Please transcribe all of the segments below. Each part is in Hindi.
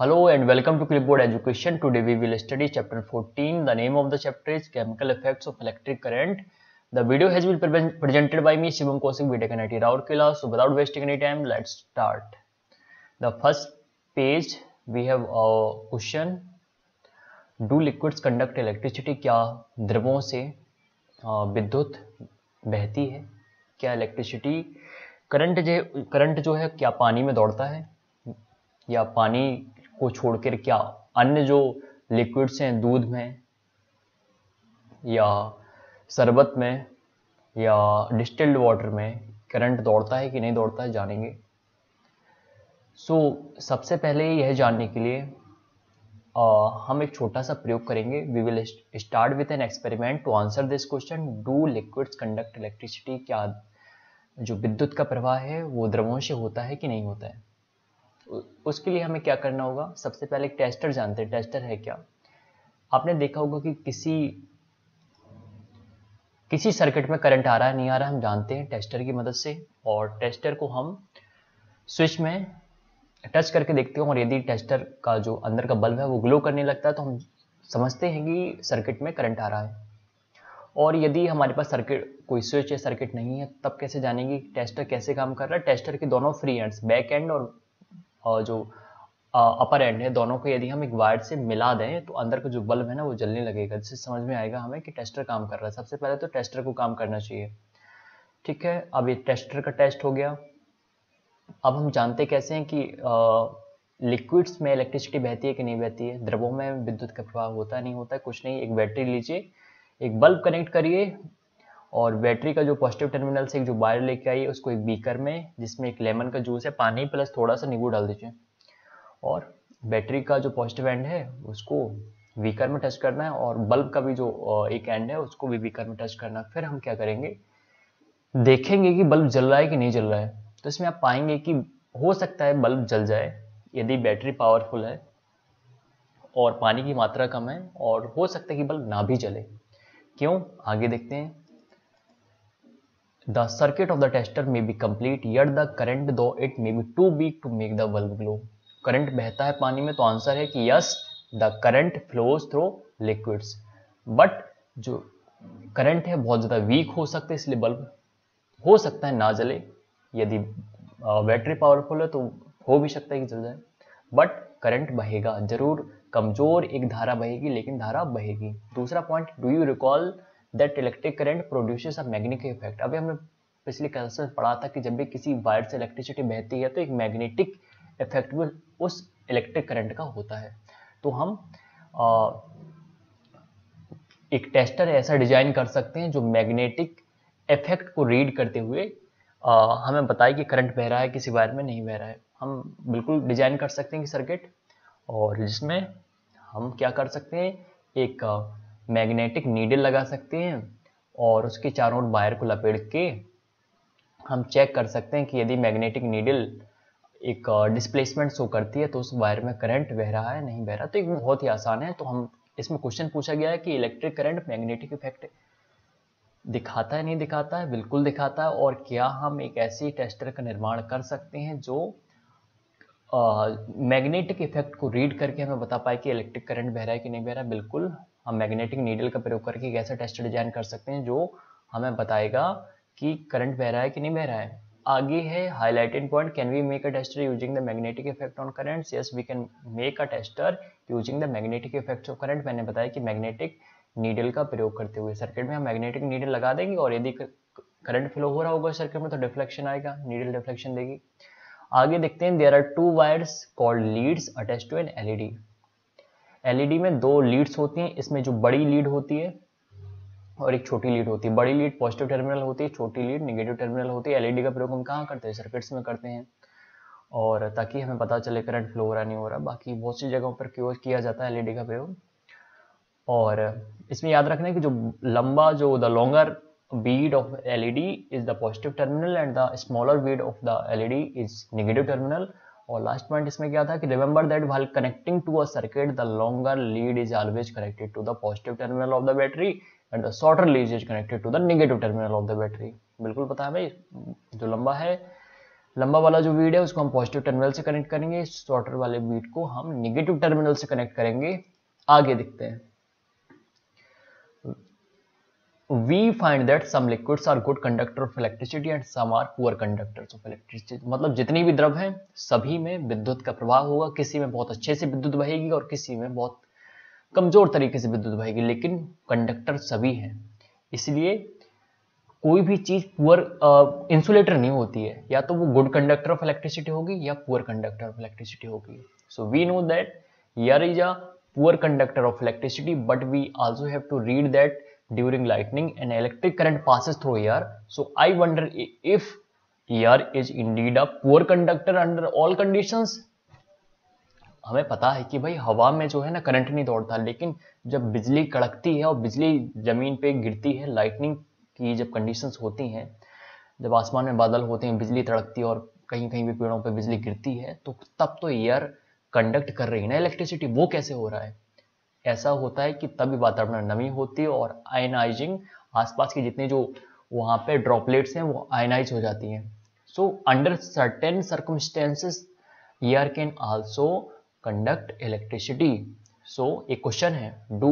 Hello and welcome to Clipboard Education. Today we will study chapter 14. The name of the chapter is Chemical Effects of Electric Current. The video has been presented by me, Shivam Kaushik, BTech NIT Rourkela. So without wasting any time, let's start. The first page we have a question. Do liquids conduct electricity? क्या द्रवों से विद्युत बहती है? क्या इलेक्ट्रिसिटी करंट जो है क्या पानी में दौड़ता है या पानी को छोड़कर क्या अन्य जो लिक्विड्स हैं दूध में या शरबत में या डिस्टिल्ड वाटर में करंट दौड़ता है कि नहीं दौड़ता है, जानेंगे। सबसे पहले यह जानने के लिए हम एक छोटा सा प्रयोग करेंगे। We will start with an experiment to answer this question. Do liquids conduct electricity? क्या जो विद्युत का प्रवाह है वो द्रवों से होता है कि नहीं होता है? उसके लिए हमें क्या करना होगा? सबसे पहले एक टेस्टर जानते हैं। टेस्टर है क्या? आपने देखा होगा कि किसी सर्किट में करंट आ रहा है नहीं आ रहा है, हम जानते हैं टेस्टर की मदद से। और टेस्टर को हम स्विच में टच करके देखते हैं और यदि टेस्टर का जो अंदर का बल्ब है वो ग्लो करने लगता है तो हम समझते हैं कि सर्किट में करंट आ रहा है। और यदि हमारे पास कोई स्विच या सर्किट नहीं है तब कैसे जानेंगे टेस्टर कैसे काम कर रहा है? टेस्टर के दोनों फ्री एंड्स, बैक एंड और जो अपर एंड है, दोनों को यदि हम एक वायर से मिला दें तो अंदर का जो बल्ब है ना वो जलने लगेगा, जिससे समझ में आएगा हमें कि टेस्टर काम कर रहा है। सबसे पहले तो टेस्टर को काम करना चाहिए, ठीक है। अब ये टेस्टर का टेस्ट हो गया। अब हम जानते कैसे हैं कि लिक्विड्स में इलेक्ट्रिसिटी बहती है कि नहीं बहती है? द्रवों में विद्युत का प्रवाह होता है नहीं होता है? कुछ नहीं, एक बैटरी लीजिए, एक बल्ब कनेक्ट करिए और बैटरी का जो पॉजिटिव टर्मिनल से एक जो वायर लेके आइए उसको एक बीकर में, जिसमें एक लेमन का जूस है, पानी प्लस थोड़ा सा नींबू डाल दीजिए और बैटरी का जो पॉजिटिव एंड है उसको बीकर में टच करना है और बल्ब का भी जो एक एंड है उसको भी बीकर में टच करना है। फिर हम क्या करेंगे, देखेंगे कि बल्ब जल रहा है कि नहीं जल रहा है। तो इसमें आप पाएंगे कि हो सकता है बल्ब जल जाए यदि बैटरी पावरफुल है और पानी की मात्रा कम है, और हो सकता है कि बल्ब ना भी जले। क्यों? आगे देखते हैं। The circuit of the tester may be complete, yet the current though it may be too weak to make the bulb glow. Current बहता है पानी में, तो आंसर है कि yes, the current flows through liquids. But जो करंट है बहुत ज़्यादा वीक हो सकता है, इसलिए बल्ब हो सकता है ना जले। यदि बैटरी पावरफुल है तो हो भी सकता है कि जल जाए, बट करंट बहेगा जरूर। कमजोर एक धारा बहेगी लेकिन धारा बहेगी। दूसरा point, do you recall that electric current produces a magnetic effect? अभी हमने पिछले क्लास में पढ़ा था कि जब भी किसी वायर से इलेक्ट्रिसिटी बहती है तो एक मैग्नेटिक इफेक्ट भी उस इलेक्ट्रिक करंट का होता है। तो हम एक टेस्टर ऐसा डिजाइन कर सकते हैं जो मैग्नेटिक इफेक्ट को रीड करते हुए हमें बताए कि करंट बह रहा है किसी वायर में, नहीं बह रहा है। हम बिल्कुल डिजाइन कर सकते हैं कि सर्किट, और जिसमें हम क्या कर सकते हैं, एक मैग्नेटिक नीडल लगा सकते हैं और उसके चारों ओर वायर को लपेट के हम चेक कर सकते हैं कि यदि मैग्नेटिक नीडल एक डिस्प्लेसमेंट शो करती है तो उस वायर में करंट बह रहा है नहीं बह रहा। तो एक बहुत ही आसान है। तो हम इसमें क्वेश्चन पूछा गया है कि इलेक्ट्रिक करंट मैग्नेटिक इफेक्ट दिखाता है नहीं दिखाता है? बिल्कुल दिखाता है। और क्या हम एक ऐसी टेस्टर का निर्माण कर सकते हैं जो मैग्नेटिक इफेक्ट को रीड करके हमें बता पाए कि इलेक्ट्रिक करंट बह रहा है कि नहीं बह रहा है? बिल्कुल, हम मैग्नेटिक नीडल का प्रयोग करके एक ऐसा टेस्टर डिजाइन कर सकते हैं जो हमें बताएगा कि करंट बह रहा है कि नहीं बह रहा है। आगे है highlighted point, can we make a tester using the magnetic effect on currents? Yes, we can make a tester using the magnetic effect of current. मैंने बताया कि मैग्नेटिक नीडल का प्रयोग करते हुए सर्किट में हम मैग्नेटिक नीडल लगा देंगे और यदि करंट फ्लो हो रहा होगा सर्किट में तो डिफ्लेक्शन आएगा, नीडल डिफ्लेक्शन देगी। आगे देखते हैं, there are two wires called leads attached to an LED. LED में दो लीड्स होती हैं, इसमें जो बड़ी लीड होती है और एक छोटी लीड होती है। बड़ी लीड पॉजिटिव टर्मिनल होती है, छोटी लीड नेगेटिव टर्मिनल होती है। एलईडी का प्रयोग हम कहाँ करते हैं? सर्किट्स में करते हैं, और ताकि हमें पता चले करंट फ्लो हो रहा नहीं हो रहा। बाकी बहुत सी जगहों पर किया जाता है एलईडी का प्रयोग। और इसमें याद रखना है कि जो the longer bead of LED is the positive terminal and the smaller bead of the LED is negative terminal। और लास्ट पॉइंट इसमें क्या था कि remember that while connecting to a circuit the longer lead is always connected to the positive terminal of the battery and the shorter lead is connected to the negative terminal of the battery। बिल्कुल पता है भाई, जो लंबा है लंबा वाला जो बीड है उसको हम पॉजिटिव टर्मिनल से कनेक्ट करेंगे, शॉर्टर वाले बीड को हम नेगेटिव टर्मिनल से कनेक्ट करेंगे। आगे देखते हैं। We find that some liquids are good conductor of electricity and some are poor conductors of electricity। मतलब जितनी भी द्रव हैं सभी में विद्युत का प्रभाव होगा, किसी में बहुत अच्छे से विद्युत बहेगी और किसी में बहुत कमजोर तरीके से विद्युत बहेगी, लेकिन कंडक्टर सभी हैं। इसलिए कोई भी चीज पुअर इंसुलेटर नहीं होती है, या तो वो गुड कंडक्टर ऑफ इलेक्ट्रिसिटी होगी या पुअर कंडक्टर ऑफ इलेक्ट्रिसिटी होगी। So we know that air is a poor conductor of electricity, but we also have to read that during lightning an electric current passes through air. So I wonder if air is indeed a poor conductor under all conditions। हमें पता है कि भाई हवा में जो है ना करंट नहीं दौड़ता, लेकिन जब बिजली कड़कती है और बिजली जमीन पे गिरती है, लाइटनिंग की जब कंडीशंस होती हैं, जब आसमान में बादल होते हैं, बिजली तड़कती है और कहीं कहीं भी पेड़ों पे बिजली गिरती है, तो तब तो एयर कंडक्ट कर रही है ना इलेक्ट्रिसिटी। वो कैसे हो रहा है? ऐसा होता है कि तभी वातावरण में नमी होती है और आयनाइजिंग, आसपास की जितनी जो वहां पे ड्रॉपलेट्स हैं वो आयनाइज हो जाती हैं। So under certain circumstances air can also conduct electricity. So एक क्वेश्चन है, do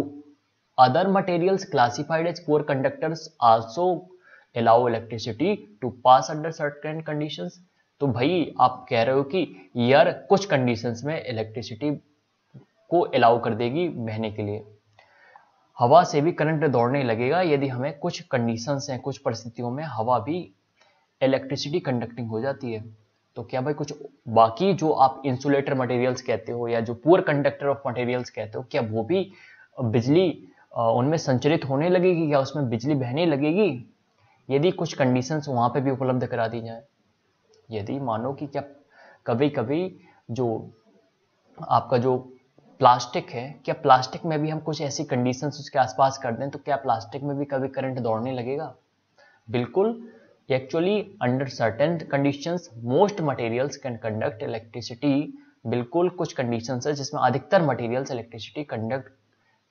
other materials classified as poor conductors also allow electricity to pass under certain conditions? तो भाई आप कह रहे हो कि एयर कुछ कंडीशंस में इलेक्ट्रिसिटी को अलाउ कर देगी बहने के लिए। हवा से भी करंट दौड़ने लगेगा यदि हमें कुछ कंडीशंस हैं, कुछ परिस्थितियों में हवा भी इलेक्ट्रिसिटी कंडक्टिंग हो जाती है। तो क्या भाई कुछ बाकी जो आप इंसुलेटर मटेरियल्स कहते हो या जो पुअर कंडक्टर ऑफ मटेरियल्स कहते हो, क्या वो भी बिजली उनमें संचरित होने लगेगी, क्या उसमें बिजली बहने लगेगी यदि कुछ कंडीशंस वहां पे भी उपलब्ध करा दी जाए? यदि मानो कि क्या कभी कभी जो आपका जो प्लास्टिक है, क्या प्लास्टिक में भी हम कुछ ऐसी कंडीशंस उसके आसपास कर दें तो क्या प्लास्टिक में भी कभी करंट दौड़ने लगेगा? बिल्कुल। Actually under certain conditions most materials can conduct electricity. बिल्कुल कुछ कंडीशंस है जिसमें अधिकतर मटेरियल्स इलेक्ट्रिसिटी कंडक्ट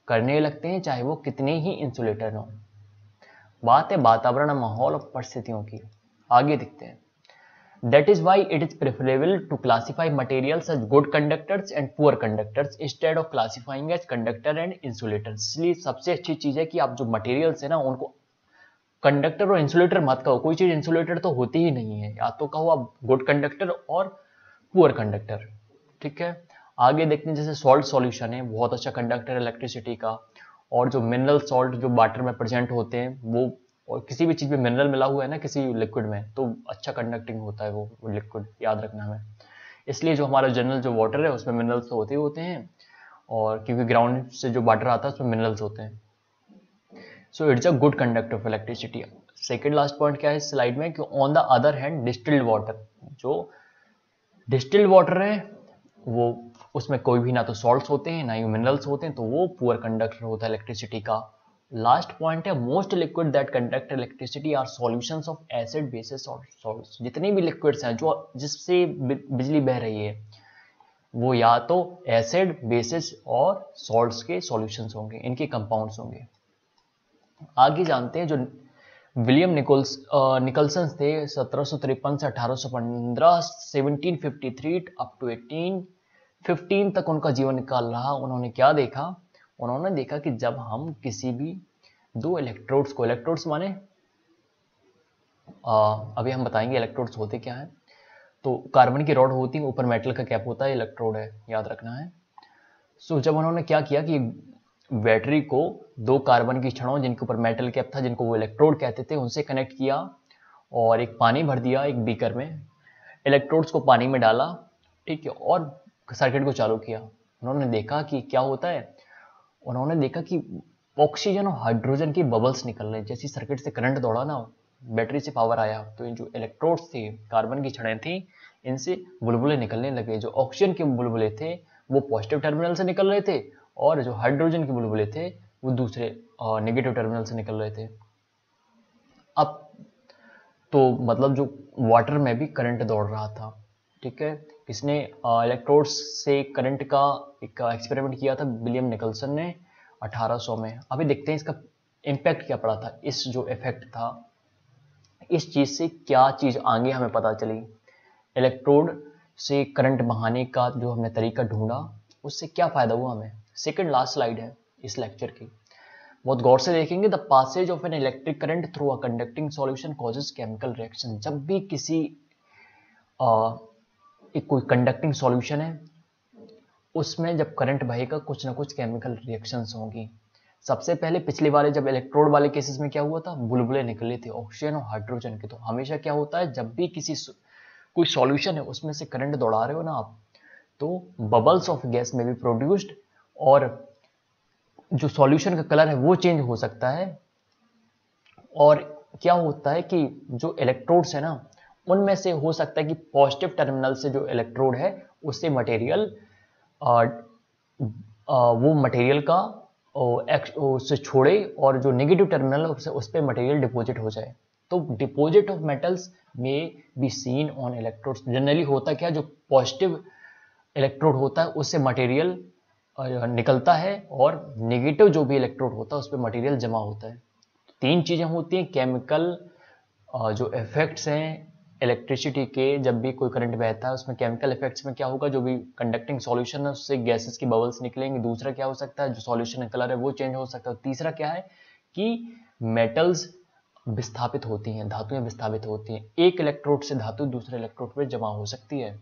करने लगते हैं, चाहे वो कितने ही इंसुलेटर हो। बात है वातावरण, माहौल और परिस्थितियों की। आगे दिखते हैं। That is why it is preferable to classify materials as good conductors and poor conductors instead of classifying as conductor and insulators। इसलिए सबसे अच्छी चीज है कि आप जो मटेरियल्स है ना उनको कंडक्टर और इंसुलेटर मत कहो। कोई चीज इंसुलेटर तो होती ही नहीं है, या तो कहो आप गुड कंडक्टर और पुअर कंडक्टर। ठीक है, आगे देखते हैं। जैसे सॉल्ट सॉल्यूशन है, बहुत अच्छा कंडक्टर इलेक्ट्रिसिटी का, और जो मिनरल सॉल्ट जो वाटर में प्रेजेंट होते हैं वो, और किसी भी चीज में मिनरल मिला हुआ है ना किसी लिक्विड में, तो अच्छा कंडक्टिंग होता है वो लिक्विड, याद रखना हमें। इसलिए जो हमारा जनरल जो वाटर है उसमें मिनरल्स तो होते हैं, और क्योंकि ग्राउंड से जो वाटर आता है उसमें मिनरल्स होते हैं। So it's a good conductor of electricity. Second last point क्या है इस स्लाइड में कि on the other hand distilled water, जो डिस्टिल्ड वाटर है वो उसमें कोई भी ना तो सॉल्ट्स होते हैं ना ही मिनरल्स होते हैं, तो वो पुअर कंडक्टर होता है इलेक्ट्रिसिटी का। लास्ट पॉइंट है, most liquid that conduct electricity are solutions of acid, bases और सॉल्ट्स। जितनी भी लिक्विड्स हैं जो जिससे बिजली बह रही है वो या तो एसिड, बेसिस और सॉल्ट्स के सॉल्यूशंस होंगे, इनके कंपाउंड्स होंगे। आगे जानते हैं जो विलियम निकल्सन थे 1753 से 1815, 1753 अप टू 1815 तक उनका जीवन काल रहा। उन्होंने क्या देखा? उन्होंने देखा कि जब हम किसी भी दो इलेक्ट्रोड्स को, इलेक्ट्रोड्स माने अभी हम बताएंगे इलेक्ट्रोड्स होते क्या हैं। तो कार्बन की रॉड होती है, ऊपर मेटल का कैप होता है, इलेक्ट्रोड है, याद रखना है। सो जब उन्होंने क्या किया कि बैटरी को दो कार्बन की छड़ों जिनके ऊपर मेटल कैप था, जिनको वो इलेक्ट्रोड कहते थे, उनसे कनेक्ट किया और एक पानी भर दिया एक बीकर में, इलेक्ट्रोड्स को पानी में डाला, ठीक है, और सर्किट को चालू किया। उन्होंने देखा कि क्या होता है, उन्होंने देखा कि ऑक्सीजन और हाइड्रोजन की बबल्स निकल रहे। जैसे सर्किट से करंट दौड़ा ना, बैटरी से पावर आया, तो इन जो इलेक्ट्रोड्स थे, कार्बन की छड़ें थी, इनसे बुलबुले निकलने लगे। जो ऑक्सीजन के बुलबुले थे वो पॉजिटिव टर्मिनल से निकल रहे थे, और जो हाइड्रोजन के बुलबुले थे वो दूसरे नेगेटिव टर्मिनल से निकल रहे थे। अब तो मतलब जो वाटर में भी करंट दौड़ रहा था। ठीक है, इसने इलेक्ट्रोड्स से करंट का एक एक्सपेरिमेंट किया था विलियम निकल्सन ने 1800 में। अभी देखते हैं इसका इम्पैक्ट क्या पड़ा था, इस जो इफेक्ट था, इस चीज से क्या चीज आगे हमें पता चली। इलेक्ट्रोड से करंट बहाने का जो हमने तरीका ढूंढा, उससे क्या फायदा हुआ हमें। सेकंड लास्ट स्लाइड है इस लेक्चर की, बहुत गौर से देखेंगे। The passage of an electric current through a conducting solution causes chemical reaction. जब भी किसी एक कोई कंडक्टिंग सॉल्यूशन है, उसमें जब करंट बहेगा कुछ ना कुछ केमिकल रिएक्शंस होंगी। सबसे पहले पिछले वाले जब इलेक्ट्रोड वाले केसेस में क्या हुआ था, बुलबुले निकले थे ऑक्सीजन और हाइड्रोजन के। तो हमेशा क्या होता है, जब भी कोई सॉल्यूशन है उसमें से करंट दौड़ा रहे हो ना आप, तो बबल्स ऑफ गैस में भी प्रोड्यूस्ड, और जो सॉल्यूशन का कलर है वो चेंज हो सकता है। और क्या होता है कि जो इलेक्ट्रोड्स है ना, उनमें से हो सकता है कि पॉजिटिव टर्मिनल से जो इलेक्ट्रोड है उससे मटेरियल वो मटेरियल का उससे छोड़े, और जो नेगेटिव टर्मिनल है उस पर मटेरियल डिपॉजिट हो जाए। तो डिपॉजिट ऑफ मेटल्स में be seen on electrodes. Generally होता क्या, जो पॉजिटिव इलेक्ट्रोड होता है उससे मटेरियल निकलता है, और नेगेटिव जो भी इलेक्ट्रोड होता है उस पर मटेरियल जमा होता है। तीन चीजें होती हैं, केमिकल जो इफेक्ट्स हैं इलेक्ट्रिसिटी के, जब भी कोई करंट बहता है उसमें केमिकल इफेक्ट्स में क्या होगा, जो भी कंडक्टिंग सॉल्यूशन है उससे गैसेस की बबल्स निकलेंगे। दूसरा क्या हो सकता है, जो सॉल्यूशन का कलर है वो चेंज हो सकता है। तीसरा क्या है कि मेटल्स विस्थापित होती हैं, धातुएं विस्थापित होती हैं, एक इलेक्ट्रोड से धातु दूसरे इलेक्ट्रोड पर जमा हो सकती है।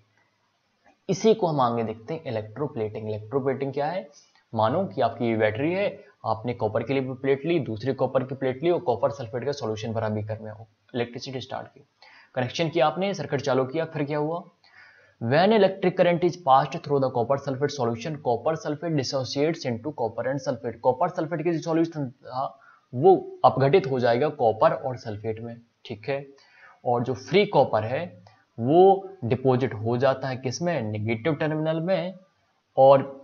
इसी को हम आगे देखते हैं इलेक्ट्रोप्लेटिंग। इलेक्ट्रोप्लेटिंग क्या है, मानो कि आपकी ये बैटरी है, आपने कॉपर के लिए प्लेट ली, दूसरी कॉपर की प्लेट ली और कॉपर सल्फेट का सॉल्यूशन भरा बीकर में, इलेक्ट्रिसिटी स्टार्ट की, कनेक्शन किया आपने, सर्किट चालू किया। फिर क्या हुआ, when electric current is passed through the copper sulphate solution, copper sulphate dissociates into copper and sulphate. Copper sulphate के जो सॉल्यूशन था वो अपघटित हो जाएगा कॉपर और सल्फेट में, ठीक है। और जो फ्री कॉपर है वो डिपॉजिट हो जाता है किसमें, नेगेटिव टर्मिनल में। और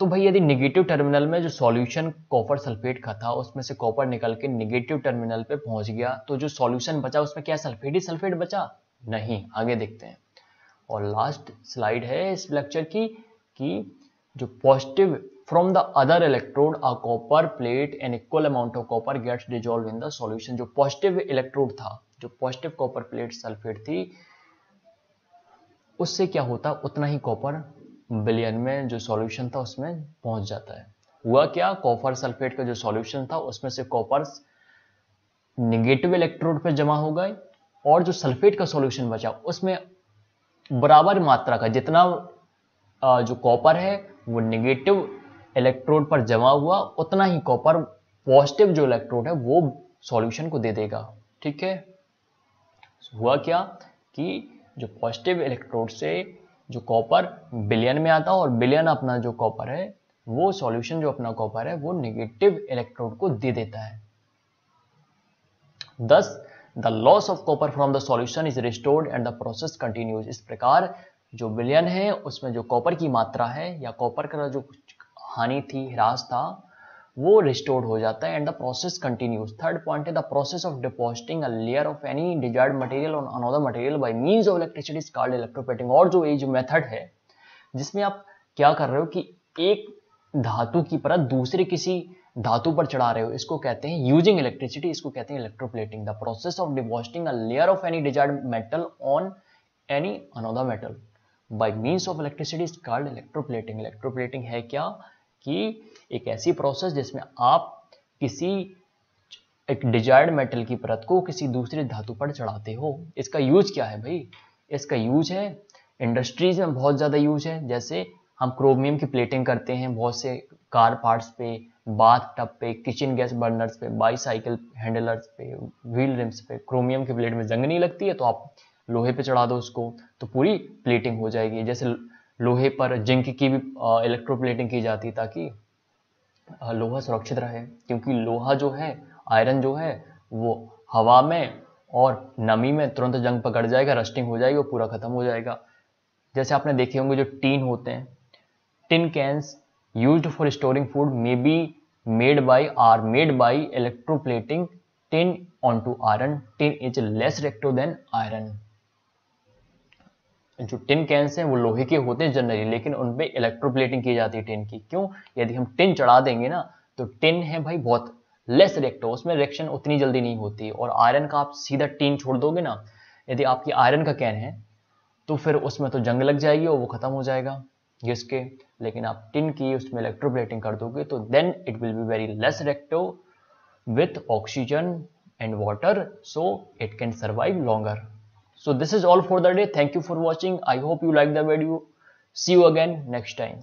तो भाई यदि नेगेटिव टर्मिनल में जो सॉल्यूशन कॉपर सल्फेट का था उसमें से कॉपर निकल के नेगेटिव टर्मिनल पे पहुंच गया, तो जो सॉल्यूशन बचा उसमें क्या सल्फेट ही सल्फेट बचा, नहीं। आगे देखते हैं। और लास्ट स्लाइड है इस लेक्चर की, कि जो positive from the other electrode a copper plate an equal amount of copper gets dissolve in the solution. जो पॉजिटिव इलेक्ट्रोड था, जो पॉजिटिव कॉपर प्लेट सल्फेट थी, उससे क्या होता, उतना ही कॉपर विलयन में जो सॉल्यूशन था उसमें पहुंच जाता है। हुआ क्या, कॉपर सल्फेट का जो सॉल्यूशन था उसमें से कॉपर नेगेटिव इलेक्ट्रोड पे जमा हो गए, और जो सल्फेट का सॉल्यूशन बचा उसमें बराबर मात्रा का जितना जो कॉपर है वो नेगेटिव इलेक्ट्रोड पर जमा हुआ, उतना ही कॉपर पॉजिटिव जो इलेक्ट्रोड है वो सॉल्यूशन को दे देगा, ठीक है। हुआ क्या कि जो पॉजिटिव इलेक्ट्रोड से जो कॉपर विलयन में आता है, और विलयन अपना जो कॉपर है वो सॉल्यूशन जो अपना कॉपर है वो नेगेटिव इलेक्ट्रोड को दे देता है। Thus, the loss of copper from the solution is restored and the process continues। इस प्रकार जो विलयन है उसमें जो कॉपर की मात्रा है या कॉपर का जो हानि थी, ह्रास था, वो रिस्टोर्ड हो जाता है and the process continues. Third point है the process of depositing a layer of any desired material on another material by means of electricity is called electroplating. और जो ये जो मेथड है जिसमें आप क्या कर रहे हो कि एक धातु की परत दूसरे किसी धातु पर चढ़ा रहे हो, इसको कहते हैं यूजिंग इलेक्ट्रिसिटी, इसको कहते हैं electroplating. The process of depositing a layer of any desired metal on any another metal by means of electricity is called electroplating. Electroplating है क्या कि एक ऐसी प्रोसेस जिसमें आप किसी एक डिजायर्ड मेटल की परत को किसी दूसरे धातु पर चढ़ाते हो। इसका यूज क्या है भाई, इसका यूज है इंडस्ट्रीज में बहुत ज्यादा यूज है। जैसे हम क्रोमियम की प्लेटिंग करते हैं बहुत से कार पार्ट्स पे, बाथ टब पे, किचन गैस बर्नर्स पे, बाईसाइकिल हैंडलर्स पे, व्हील रिम्स पे क्रोमियम की प्लेट में जंग नहीं लगती है, तो आप लोहे पे चढ़ा दो उसको तो पूरी प्लेटिंग हो जाएगी। जैसे लोहे पर जिंक की भी इलेक्ट्रोप्लेटिंग की जाती है ताकि लोहा सुरक्षित रहे, क्योंकि लोहा जो है, आयरन जो है, वो हवा में और नमी में तुरंत जंग पकड़ जाएगा, रस्टिंग हो जाएगी, वो पूरा खत्म हो जाएगा। जैसे आपने देखे होंगे जो टीन होते हैं, tin cans used for storing food may be made by electroplating tin onto iron. Tin is less reactive than iron. जो टिन कैंस हैं वो लोहे के होते हैं जनरली, लेकिन उनपे इलेक्ट्रोप्लेटिंग की जाती है टिन की। क्यों, यदि हम टिन चढ़ा देंगे ना तो टिन है भाई बहुत लेस रिएक्टिव, उसमें रिएक्शन उतनी जल्दी नहीं होती। और आयरन का आप सीधा टिन छोड़ दोगे ना, यदि आपकी आयरन का कैन है तो फिर उसमें तो जंग लग जाएगी और वो ख़त्म हो जाएगा गैस के। लेकिन आप टिन की उसमें इलेक्ट्रोप्लेटिंग कर दोगे तो then it will be very less reactive with oxygen and water, so it can survive longer. So this is all for the day. Thank you for watching. I hope you like the video. See you again next time.